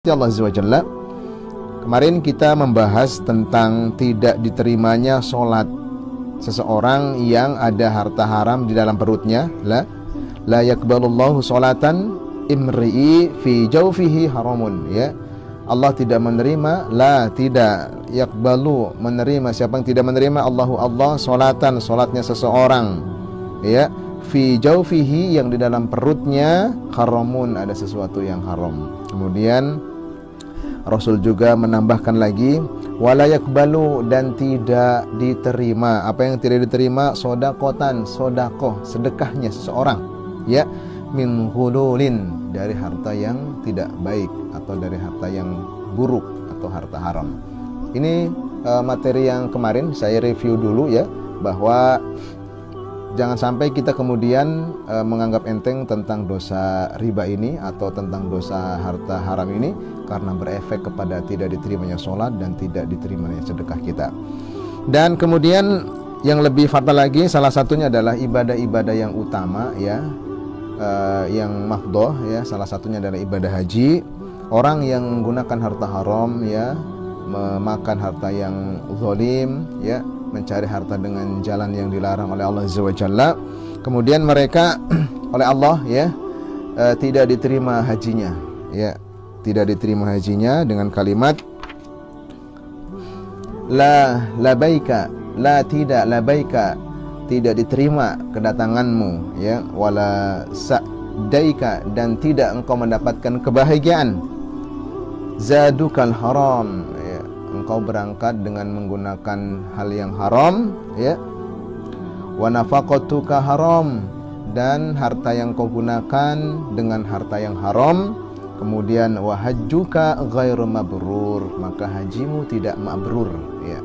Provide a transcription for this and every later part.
Allah Azza wa Jalla. Kemarin kita membahas tentang tidak diterimanya sholat seseorang yang ada harta haram di dalam perutnya. La yakbalullahu sholatan imri'i fi jawfihi haramun. Ya, Allah tidak menerima, tidak yakbalu, menerima. Siapa yang tidak menerima Allah sholatan, sholatnya seseorang, ya, fi jawfihi, yang di dalam perutnya haramun, ada sesuatu yang haram. Kemudian Rasul juga menambahkan lagi, wala yakbalu, dan tidak diterima. Apa yang tidak diterima? Sodakotan, sodakoh, sedekahnya seseorang, ya, min hululin, dari harta yang tidak baik atau dari harta yang buruk atau harta haram. Ini materi yang kemarin saya review dulu, ya, bahwa jangan sampai kita kemudian menganggap enteng tentang dosa riba ini atau tentang dosa harta haram ini, karena berefek kepada tidak diterimanya sholat dan tidak diterimanya sedekah kita. Dan kemudian yang lebih fatal lagi, salah satunya adalah ibadah-ibadah yang utama, ya, yang mafdoh, ya, salah satunya adalah ibadah haji. Orang yang menggunakan harta haram, ya, memakan harta yang zalim, ya, mencari harta dengan jalan yang dilarang oleh Allah Azza wa Jalla, kemudian mereka oleh Allah, ya, tidak diterima hajinya, ya, tidak diterima hajinya dengan kalimat la labaika, tidak labaika, tidak diterima kedatanganmu, ya, wala sa'daika, dan tidak engkau mendapatkan kebahagiaan, zadukal haram, ya, engkau berangkat dengan menggunakan hal yang haram, ya, wa nafaqatuka haram, dan harta yang kau gunakan dengan harta yang haram. Kemudian wa hajjuka ghairu mabrur, maka hajimu tidak mabrur, ya.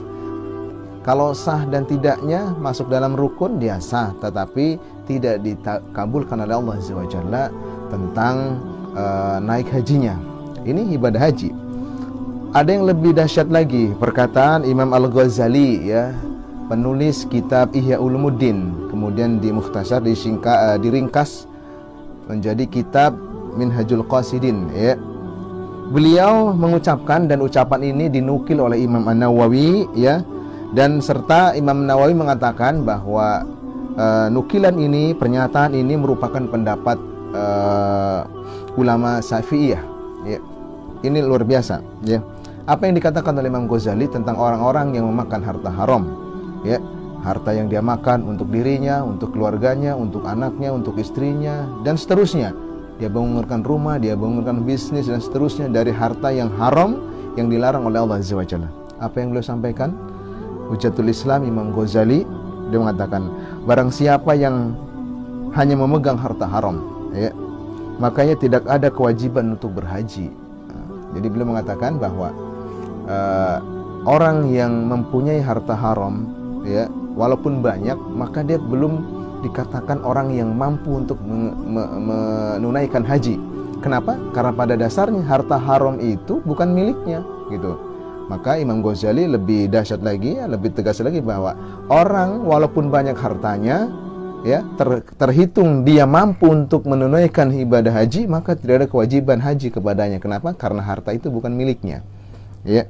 Kalau sah dan tidaknya masuk dalam rukun, dia sah, tetapi tidak dikabulkan oleh Allah Azza wa Jalla tentang naik hajinya. Ini ibadah haji. Ada yang lebih dahsyat lagi, perkataan Imam Al-Ghazali, ya, penulis kitab Ihya Ulumuddin, kemudian dimukhtasar, diringkas menjadi kitab Minhajul Qasidin, ya. Beliau mengucapkan, dan ucapan ini dinukil oleh Imam An-Nawawi, ya, dan serta Imam Nawawi mengatakan bahwa nukilan ini, pernyataan ini merupakan pendapat ulama Syafi'iyah, ya. Ini luar biasa, ya. Apa yang dikatakan oleh Imam Ghazali tentang orang-orang yang memakan harta haram, ya, harta yang dia makan untuk dirinya, untuk keluarganya, untuk anaknya, untuk istrinya, dan seterusnya. Dia bangunkan rumah, dia bangunkan bisnis, dan seterusnya dari harta yang haram yang dilarang oleh Allah Azza wa Jalla. Apa yang beliau sampaikan? Hujatul Islam Imam Ghazali, dia mengatakan, barang siapa yang hanya memegang harta haram, ya, makanya tidak ada kewajiban untuk berhaji. Jadi beliau mengatakan bahwa orang yang mempunyai harta haram, ya, walaupun banyak, maka dia belum dikatakan orang yang mampu untuk menunaikan haji. Kenapa? Karena pada dasarnya harta haram itu bukan miliknya, gitu. Maka Imam Ghazali lebih dahsyat lagi, ya, lebih tegas lagi, bahwa orang walaupun banyak hartanya, ya, terhitung dia mampu untuk menunaikan ibadah haji, maka tidak ada kewajiban haji kepadanya. Kenapa? Karena harta itu bukan miliknya, ya.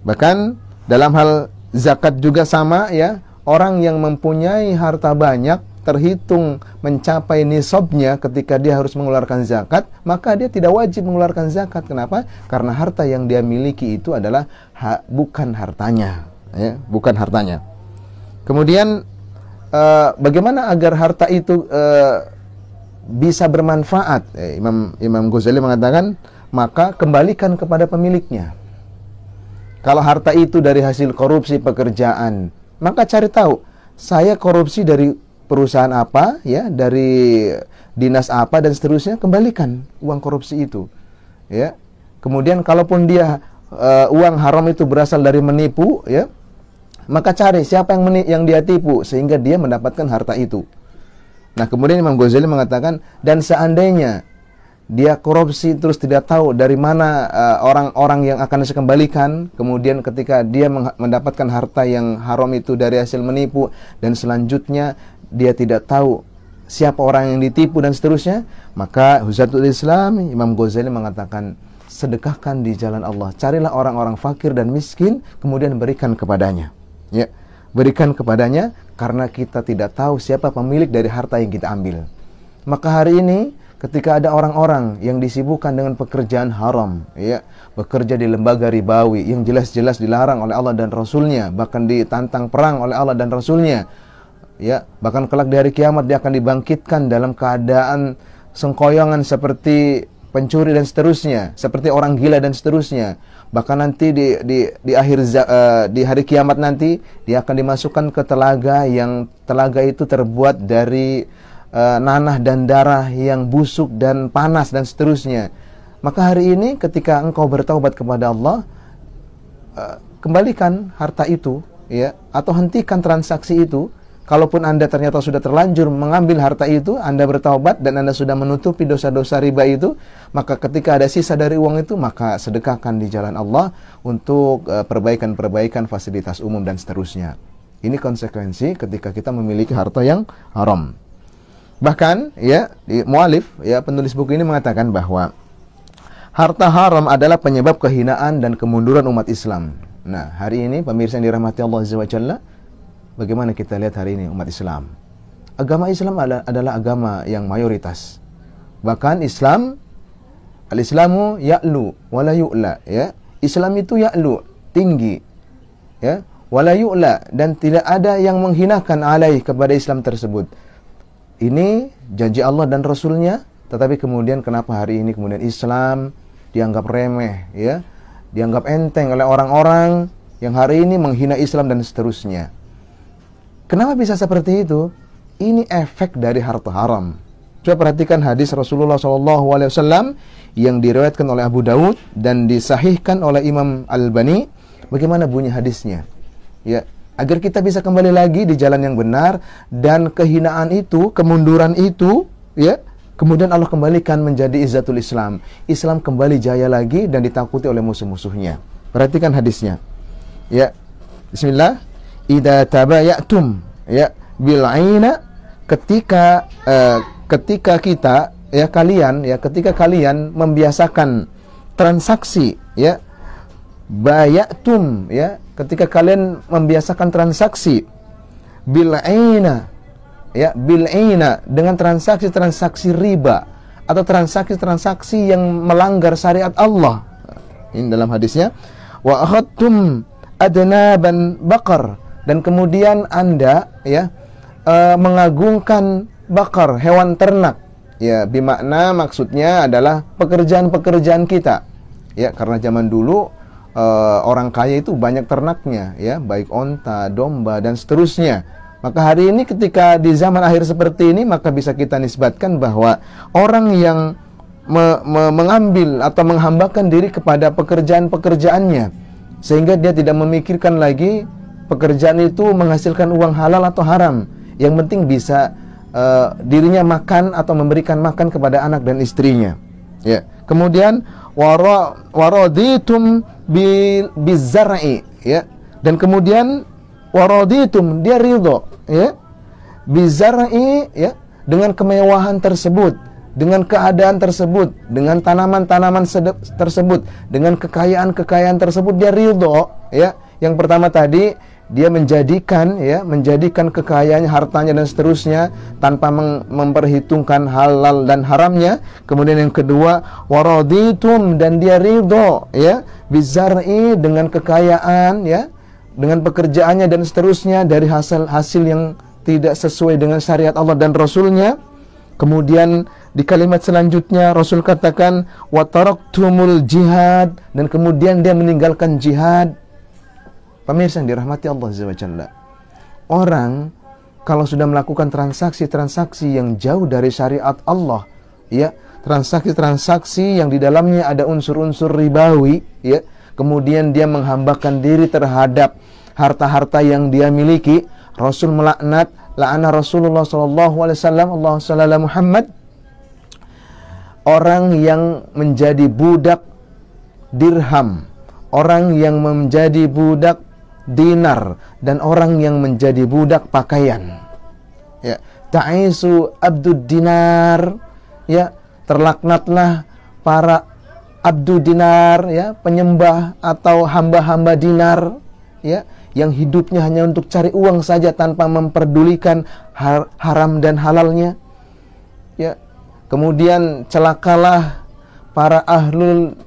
Bahkan dalam hal zakat juga sama, ya. Orang yang mempunyai harta banyak, terhitung mencapai nisabnya ketika dia harus mengeluarkan zakat, maka dia tidak wajib mengeluarkan zakat. Kenapa? Karena harta yang dia miliki itu adalah bukan hartanya, ya, bukan hartanya. Kemudian bagaimana agar harta itu bisa bermanfaat? Imam Ghazali mengatakan, maka kembalikan kepada pemiliknya. Kalau harta itu dari hasil korupsi pekerjaan, maka cari tahu, saya korupsi dari perusahaan apa, ya, dari dinas apa, dan seterusnya, kembalikan uang korupsi itu, ya. Kemudian kalaupun dia uang haram itu berasal dari menipu, ya, maka cari siapa yang dia tipu sehingga dia mendapatkan harta itu. Nah, kemudian Imam Ghazali mengatakan, dan seandainya dia korupsi terus tidak tahu dari mana orang-orang yang akan saya kembalikan, kemudian ketika dia mendapatkan harta yang haram itu dari hasil menipu, dan selanjutnya dia tidak tahu siapa orang yang ditipu dan seterusnya, maka Hujatul Islam Imam Ghazali mengatakan, sedekahkan di jalan Allah. Carilah orang-orang fakir dan miskin, kemudian berikan kepadanya. Ya, berikan kepadanya, karena kita tidak tahu siapa pemilik dari harta yang kita ambil. Maka hari ini, ketika ada orang-orang yang disibukkan dengan pekerjaan haram, ya, bekerja di lembaga ribawi yang jelas-jelas dilarang oleh Allah dan Rasulnya, bahkan ditantang perang oleh Allah dan Rasulnya, ya, bahkan kelak di hari kiamat dia akan dibangkitkan dalam keadaan sengkoyongan seperti pencuri dan seterusnya, seperti orang gila dan seterusnya. Bahkan nanti di hari kiamat nanti dia akan dimasukkan ke telaga yang telaga itu terbuat dari nanah dan darah yang busuk dan panas dan seterusnya. Maka hari ini ketika engkau bertaubat kepada Allah, kembalikan harta itu, ya, atau hentikan transaksi itu. Kalaupun Anda ternyata sudah terlanjur mengambil harta itu, Anda bertaubat dan Anda sudah menutupi dosa-dosa riba itu, maka ketika ada sisa dari uang itu, maka sedekahkan di jalan Allah untuk perbaikan-perbaikan fasilitas umum dan seterusnya. Ini konsekuensi ketika kita memiliki harta yang haram. Bahkan, ya, mualif, ya, penulis buku ini mengatakan bahwa harta haram adalah penyebab kehinaan dan kemunduran umat Islam. Nah, hari ini pemirsa yang dirahmati Allah Azza wa Jalla, bagaimana kita lihat hari ini umat Islam? Agama Islam adalah agama yang mayoritas. Bahkan Islam, al-Islamu ya'lu wala yu'la, ya. Islam itu ya'lu, tinggi, ya, wala yu'la, dan tidak ada yang menghinakan alaih kepada Islam tersebut. Ini janji Allah dan Rasulnya, tetapi kemudian kenapa hari ini kemudian Islam dianggap remeh, ya, dianggap enteng oleh orang-orang yang hari ini menghina Islam dan seterusnya. Kenapa bisa seperti itu? Ini efek dari harta haram. Coba perhatikan hadis Rasulullah SAW yang diriwayatkan oleh Abu Daud dan disahihkan oleh Imam Al-Albani. Bagaimana bunyi hadisnya? Ya, agar kita bisa kembali lagi di jalan yang benar, dan kehinaan itu, kemunduran itu, ya, kemudian Allah kembalikan menjadi izzatul Islam. Islam kembali jaya lagi dan ditakuti oleh musuh-musuhnya. Perhatikan hadisnya. Ya, bismillah. Idza tabayatum, ya, bil aina, ketika kita, ya, ketika kalian membiasakan transaksi, ya, bayatum, ya, ketika kalian membiasakan transaksi bil aina, ya, bil aina, dengan transaksi-transaksi riba atau transaksi-transaksi yang melanggar syariat Allah. Ini dalam hadisnya, wa akhadtum adnaban baqar, dan kemudian Anda, ya, mengagungkan bakar, hewan ternak, ya, bimakna maksudnya adalah pekerjaan-pekerjaan kita, ya, karena zaman dulu orang kaya itu banyak ternaknya, ya, baik onta, domba dan seterusnya. Maka hari ini ketika di zaman akhir seperti ini, maka bisa kita nisbatkan bahwa orang yang mengambil atau menghambakan diri kepada pekerjaan-pekerjaannya, sehingga dia tidak memikirkan lagi pekerjaan itu menghasilkan uang halal atau haram. Yang penting bisa dirinya makan atau memberikan makan kepada anak dan istrinya. Ya. Kemudian waraditum bizar'i, ya. Dan kemudian waraditum, dia ridho, ya, bizar'i, ya, dengan kemewahan tersebut, dengan keadaan tersebut, dengan tanaman-tanaman tersebut, dengan kekayaan-kekayaan tersebut, dia ridho, ya. Yang pertama tadi, dia menjadikan kekayaannya, hartanya dan seterusnya tanpa memperhitungkan halal dan haramnya. Kemudian yang kedua, waraditum, dan dia ridho, ya, bizar'i, dengan kekayaan, ya, dengan pekerjaannya dan seterusnya dari hasil yang tidak sesuai dengan syariat Allah dan Rasulnya. Kemudian di kalimat selanjutnya Rasul katakan wa taraktumul jihad, dan kemudian dia meninggalkan jihad. Pemirsa yang dirahmati Allah Azza wa Jalla, orang kalau sudah melakukan transaksi-transaksi yang jauh dari syariat Allah, ya, transaksi-transaksi yang di dalamnya ada unsur-unsur ribawi, ya, kemudian dia menghambakan diri terhadap harta-harta yang dia miliki, Rasul melaknat, la'ana Rasulullah sallallahu alaihi wasallam, Allahu sallallahu Muhammad, orang yang menjadi budak dirham, orang yang menjadi budak dinar, dan orang yang menjadi budak pakaian. Ya, ta'isu abdud dinar, ya, terlaknatlah para abdu dinar, ya, penyembah atau hamba-hamba dinar, ya, yang hidupnya hanya untuk cari uang saja tanpa memperdulikan haram dan halalnya. Ya. Kemudian celakalah para ahlul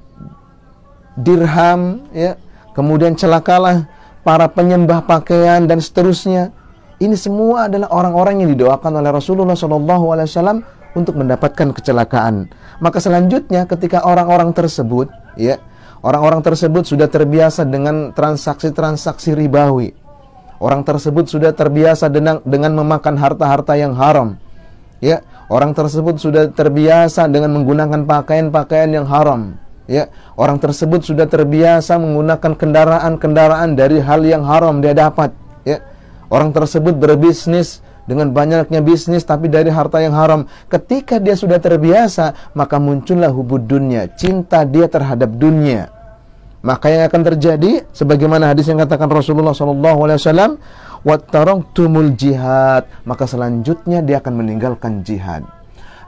dirham, ya. Kemudian celakalah para penyembah pakaian dan seterusnya. Ini semua adalah orang-orang yang didoakan oleh Rasulullah SAW untuk mendapatkan kecelakaan. Maka selanjutnya ketika orang-orang tersebut, ya, orang-orang tersebut sudah terbiasa dengan transaksi-transaksi ribawi. Orang tersebut sudah terbiasa dengan memakan harta-harta yang haram. Ya, orang tersebut sudah terbiasa dengan menggunakan pakaian-pakaian yang haram. Ya, orang tersebut sudah terbiasa menggunakan kendaraan-kendaraan dari hal yang haram dia dapat. Ya, orang tersebut berbisnis dengan banyaknya bisnis tapi dari harta yang haram. Ketika dia sudah terbiasa, maka muncullah hubud dunya, cinta dia terhadap dunia. Maka yang akan terjadi sebagaimana hadis yang katakan Rasulullah SAW, wattaraktumul jihad, maka selanjutnya dia akan meninggalkan jihad.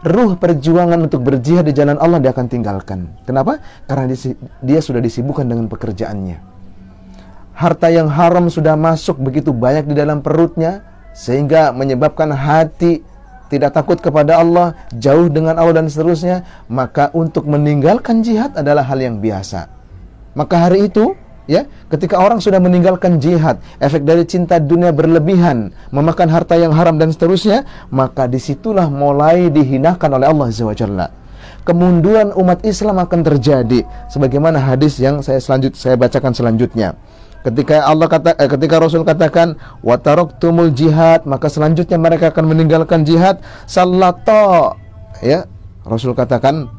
Ruh perjuangan untuk berjihad di jalan Allah dia akan tinggalkan. Kenapa? Karena dia sudah disibukkan dengan pekerjaannya. Harta yang haram sudah masuk begitu banyak di dalam perutnya, sehingga menyebabkan hati tidak takut kepada Allah, jauh dengan Allah dan seterusnya. Maka untuk meninggalkan jihad adalah hal yang biasa. Maka hari itu, ya, ketika orang sudah meninggalkan jihad, efek dari cinta dunia berlebihan, memakan harta yang haram dan seterusnya, maka disitulah mulai dihinakan oleh Allah Azza wa Jalla. Kemunduran umat Islam akan terjadi, sebagaimana hadis yang saya bacakan selanjutnya. Ketika Rasul katakan wa taraktumul jihad, maka selanjutnya mereka akan meninggalkan jihad. Sallato, ya, Rasul katakan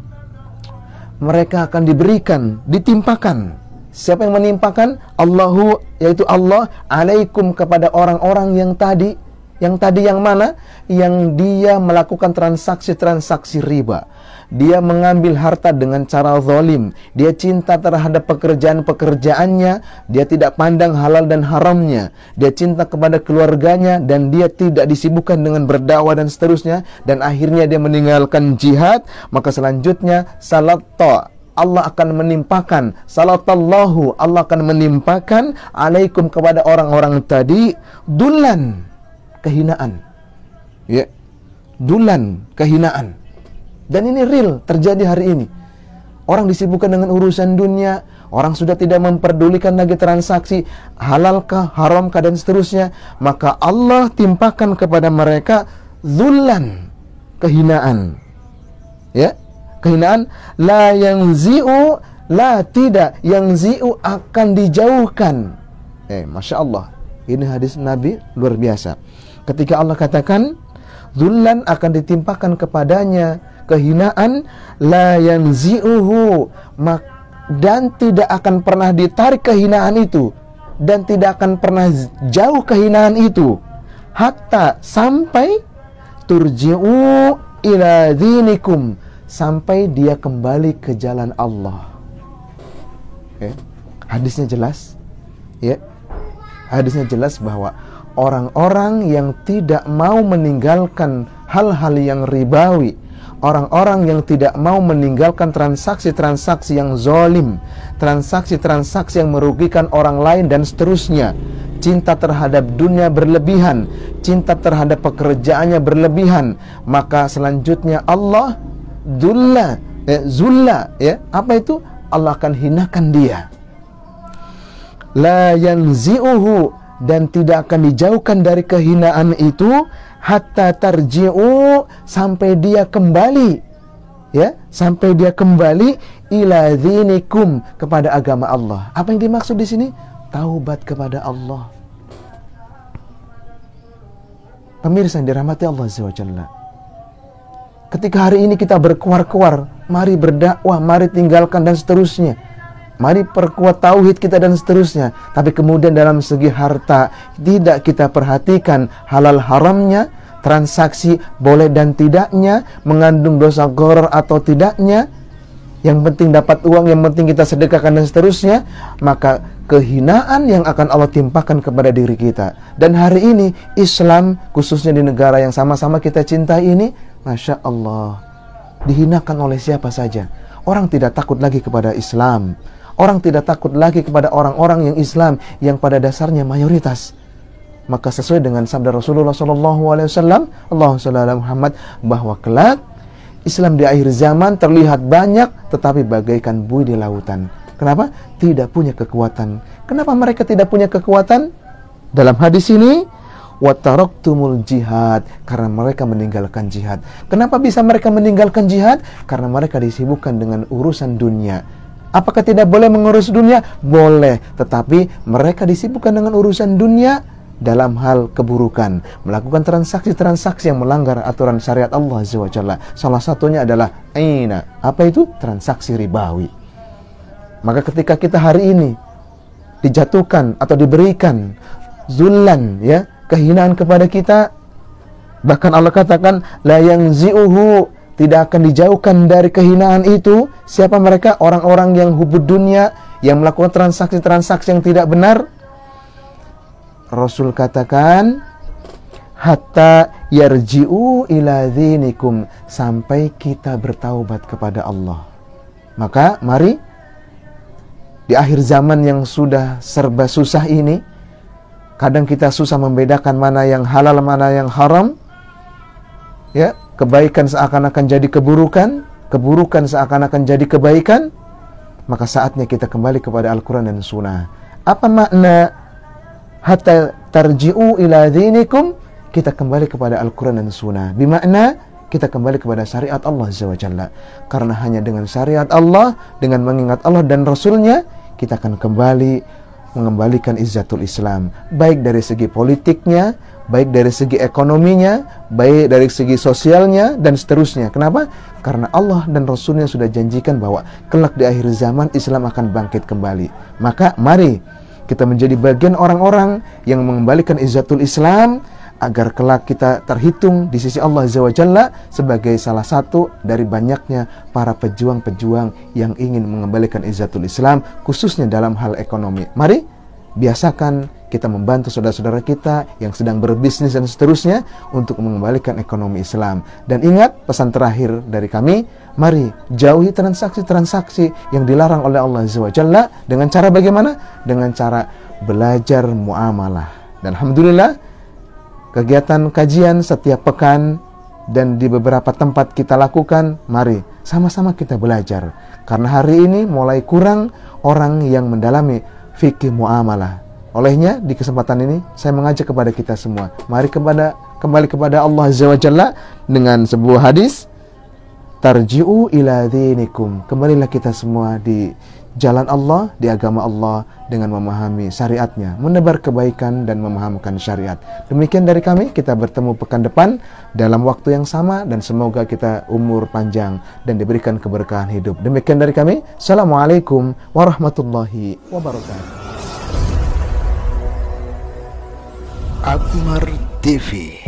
mereka akan diberikan, ditimpakan. Siapa yang menimpakan? Allahu, yaitu Allah, alaikum, kepada orang-orang yang tadi. Yang tadi yang mana? Yang dia melakukan transaksi-transaksi riba. Dia mengambil harta dengan cara zalim. Dia cinta terhadap pekerjaan-pekerjaannya. Dia tidak pandang halal dan haramnya. Dia cinta kepada keluarganya dan dia tidak disibukkan dengan berdakwah dan seterusnya. Dan akhirnya dia meninggalkan jihad. Maka selanjutnya salatta, Allah akan menimpakan, salatallahu, Allah akan menimpakan alaikum, kepada orang-orang tadi, dulan, kehinaan. Ya, dulan, kehinaan. Dan ini real, terjadi hari ini. Orang disibukkan dengan urusan dunia, orang sudah tidak memperdulikan lagi transaksi halalkah, haramkah dan seterusnya. Maka Allah timpakan kepada mereka dulan, kehinaan. Ya, kehinaan. La yang zi'u, la tidak, yang zi'u akan dijauhkan. Masya Allah, ini hadis Nabi luar biasa. Ketika Allah katakan dzullan, akan ditimpakan kepadanya kehinaan, la yang zi'uhu, dan tidak akan pernah ditarik kehinaan itu, dan tidak akan pernah jauh kehinaan itu, hatta sampai turji'u ila dinikum, sampai dia kembali ke jalan Allah. Hadisnya jelas, ya. Hadisnya jelas bahwa orang-orang yang tidak mau meninggalkan hal-hal yang ribawi, orang-orang yang tidak mau meninggalkan transaksi-transaksi yang zalim, transaksi-transaksi yang merugikan orang lain dan seterusnya, cinta terhadap dunia berlebihan, cinta terhadap pekerjaannya berlebihan, maka selanjutnya Allah zulla, ya, apa itu? Allah akan hinakan dia. La yanzi'uhu, dan tidak akan dijauhkan dari kehinaan itu, hatta tarji'u, sampai dia kembali, ya, sampai dia kembali ila dinikum, kepada agama Allah. Apa yang dimaksud di sini? Taubat kepada Allah. Pemirsa yang dirahmati Allah Azza wa Jalla, ketika hari ini kita berkuar-kuar, mari berdakwah, mari tinggalkan dan seterusnya, mari perkuat tauhid kita dan seterusnya. Tapi kemudian dalam segi harta tidak kita perhatikan halal haramnya, transaksi boleh dan tidaknya, mengandung dosa gharar atau tidaknya. Yang penting dapat uang, yang penting kita sedekahkan dan seterusnya. Maka kehinaan yang akan Allah timpakan kepada diri kita. Dan hari ini Islam, khususnya di negara yang sama-sama kita cintai ini, Masya Allah, dihinakan oleh siapa saja. orang tidak takut lagi kepada Islam. Orang tidak takut lagi kepada orang-orang yang Islam yang pada dasarnya mayoritas. Maka sesuai dengan sabda Rasulullah SAW, Allahumma shalli ala Muhammad, bahwa kelak Islam di akhir zaman terlihat banyak tetapi bagaikan buih di lautan. Kenapa? Tidak punya kekuatan. Kenapa mereka tidak punya kekuatan? Dalam hadis ini, wataraktumul jihad, karena mereka meninggalkan jihad. Kenapa bisa mereka meninggalkan jihad? Karena mereka disibukkan dengan urusan dunia. Apakah tidak boleh mengurus dunia? Boleh, tetapi mereka disibukkan dengan urusan dunia dalam hal keburukan, melakukan transaksi-transaksi yang melanggar aturan syariat Allah Azza wa Jalla. Salah satunya adalah aina. Apa itu? Transaksi ribawi. Maka ketika kita hari ini dijatuhkan atau diberikan zullan, ya, kehinaan kepada kita, bahkan Allah katakan la yangzi'uhu, tidak akan dijauhkan dari kehinaan itu. Siapa mereka? Orang-orang yang hubud dunia, yang melakukan transaksi-transaksi yang tidak benar. Rasul katakan hatta yarji'u ila dzinikum, sampai kita bertaubat kepada Allah. Maka mari di akhir zaman yang sudah serba susah ini, kadang kita susah membedakan mana yang halal, mana yang haram. Ya, kebaikan seakan-akan jadi keburukan, keburukan seakan-akan jadi kebaikan. Maka saatnya kita kembali kepada Al-Quran dan Sunnah. Apa makna hatta tarji'u ila dinikum? Kita kembali kepada Al-Quran dan Sunnah. Bimakna kita kembali kepada syariat Allah Azza wa Jalla. Karena hanya dengan syariat Allah, dengan mengingat Allah dan Rasulnya, kita akan kembali mengembalikan izzatul Islam. Baik dari segi politiknya, baik dari segi ekonominya, baik dari segi sosialnya, dan seterusnya. Kenapa? Karena Allah dan Rasulnya sudah janjikan bahwa kelak di akhir zaman Islam akan bangkit kembali. Maka mari kita menjadi bagian orang-orang yang mengembalikan izzatul Islam, agar kelak kita terhitung di sisi Allah Azza wa Jalla sebagai salah satu dari banyaknya para pejuang-pejuang yang ingin mengembalikan izzatul Islam, khususnya dalam hal ekonomi. Mari biasakan kita membantu saudara-saudara kita yang sedang berbisnis dan seterusnya untuk mengembalikan ekonomi Islam. Dan ingat pesan terakhir dari kami, mari jauhi transaksi-transaksi yang dilarang oleh Allah Azza wa Jalla. Dengan cara bagaimana? Dengan cara belajar muamalah. Dan alhamdulillah, kegiatan kajian setiap pekan dan di beberapa tempat kita lakukan, mari sama-sama kita belajar. Karena hari ini mulai kurang orang yang mendalami fikih muamalah. Olehnya di kesempatan ini saya mengajak kepada kita semua, mari kembali kepada Allah Azza wa Jalla dengan sebuah hadis, tarji'u ila dinikum, kembalilah kita semua di jalan Allah, di agama Allah dengan memahami syariatnya, menebar kebaikan dan memahamkan syariat. Demikian dari kami, kita bertemu pekan depan dalam waktu yang sama dan semoga kita umur panjang dan diberikan keberkahan hidup. Demikian dari kami. Assalamualaikum warahmatullahi wabarakatuh. Akmar TV.